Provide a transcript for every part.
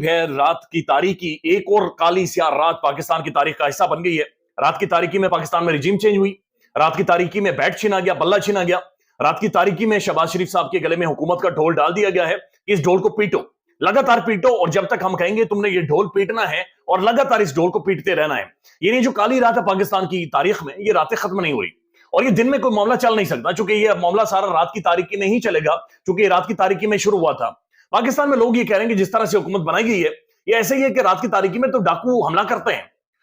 ہے رات کی تاریکی، ایک اور کالی سیاہ رات پاکستان کی تاریخ کا حصہ بن گئی ہے۔ رات کی تاریکی میں پاکستان میں رجیم چینج ہوئی، رات کی تاریکی میں بیٹ چھینا گیا، بلہ چھینا گیا، رات کی تاریکی میں شہباز شریف صاحب کے گلے میں حکومت کا ڈھول ڈال دیا گیا ہے۔ اس ڈھول کو پیٹو، لگاتار پیٹو، اور جب تک ہم کہیں گے تم نے یہ ڈھول پیٹنا ہے اور لگاتار اس ڈھول کو پیٹتے رہنا ہے۔ یعنی جو کالی رات ہے پاکستان کی تاریخ میں، یہ راتیں ختم نہیں ہوئی، اور یہ دن میں کوئی معاملہ چل نہیں سکتا، چونکہ یہ معاملہ سارا رات کی تاریکی میں ہی چلے گا، چونکہ یہ رات کی تاریکی میں شروع ہوا تھا۔ پاکستان میں لوگ یہ کہہ رہے ہیں کہ جس طرح سے حکومت بنائی گئی ہے، یہ ایسے ہی ہے کہ رات کی تاریکی میں تو ڈاکو حملہ کرتے ہیں،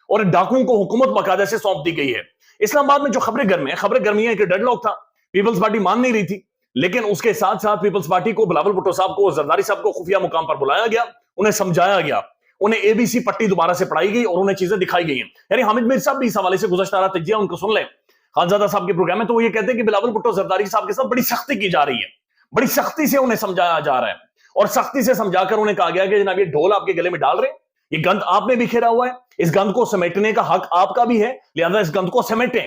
اور ڈاکوؤں کو حکومت باقاعدہ سے سونپ دی گئی ہے۔ اسلام آباد میں جو خبریں گرمی ہے کہ ڈیڈ لاک تھا، پیپلز پارٹی مان نہیں رہی تھی، لیکن اس کے ساتھ ساتھ پیپلز پارٹی کو، بلاول بھٹو صاحب کو، زرداری صاحب کو خفیہ مقام پر بلایا گیا، انہیں سمجھایا گیا، انہیں اے بی سی پٹی دوبارہ سے پڑھائی گئی اور انہیں چیزیں دکھائی گئی ہیں۔ یعنی حامد میر صاحب بھی اس حوالے سے گزشتہ رات تجزیہ ان کو سن لیں خانزادہ صاحب کے پروگرام میں، تو وہ یہ کہتے ہیں کہ بلاول بھٹو زرداری صاحب کے ساتھ بڑی سختی کی جا رہی ہے، بڑی سختی سے انہیں سمجھایا جا رہا ہے، اور سختی سے سمجھا کر انہیں کہا گیا کہ جناب یہ ڈھول آپ کے گلے میں ڈال رہے ہیں، یہ گند آپ نے بکھیرا ہوا ہے، اس گند کو سمیٹنے کا حق آپ کا بھی ہے، لہذا اس گند کو سمیٹیں۔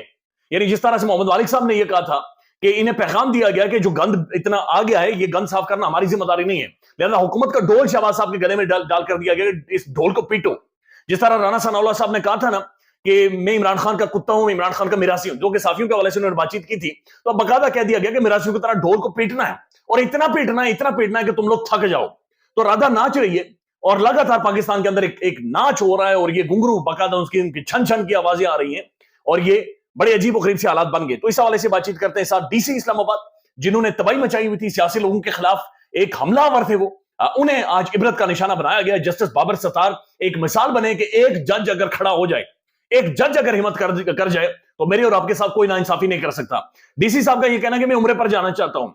یعنی جس طرح سے محمد والد صاحب نے یہ کہا تھا کہ انہیں پیغام دیا گیا کہ جو گند اتنا آ گیا ہے، یہ گند صاف کرنا ہماری ذمہ داری نہیں ہے، لہذا حکومت کا ڈھول شہباز صاحب کے گلے میں ڈال کر دیا گیا کہ اس ڈھول کو پیٹو۔ جس طرح رانا ثناء اللہ صاحب نے کہا تھا نا کہ میں عمران خان کا کتا ہوں، عمران خان کا میراثی ہوں، جو کہ صحافیوں کے حوالے سے انہوں نے بات چیت کی تھی، تو اب باقاعدہ کہہ دیا گیا کہ میراثیوں کی طرح ڈھول کو پیٹنا ہے، اور اتنا پیٹنا ہے کہ تم لوگ تھک جاؤ۔ تو رادا ناچ رہی ہے، اور لگاتار پاکستان کے اندر ایک ناچ ہو رہا ہے، اور یہ گھنگرو باقاعدہ اس کی چھن چھن کی آوازیں آ رہی ہیں، اور یہ بڑے عجیب و غریب سے حالات بن گئے۔ تو اس حوالے سے بات چیت کرتے ہیں ساتھ ڈی سی اسلام آباد، جنہوں نے تباہی مچائی ہوئی تھی، سیاسی لوگوں کے خلاف ایک حملہ آور تھے، وہ انہیں آج عبرت کا نشانہ بنایا گیا۔ جسٹس بابر ستار ایک مثال بنے کہ ایک جج اگر کھڑا ہو جائے، ایک جج اگر ہمت کر جائے، تو میرے اور آپ کے ساتھ کوئی ناانصافی نہیں کر سکتا۔ ڈی سی صاحب کا یہ کہنا کہ میں عمرے پر جانا چاہتا ہوں،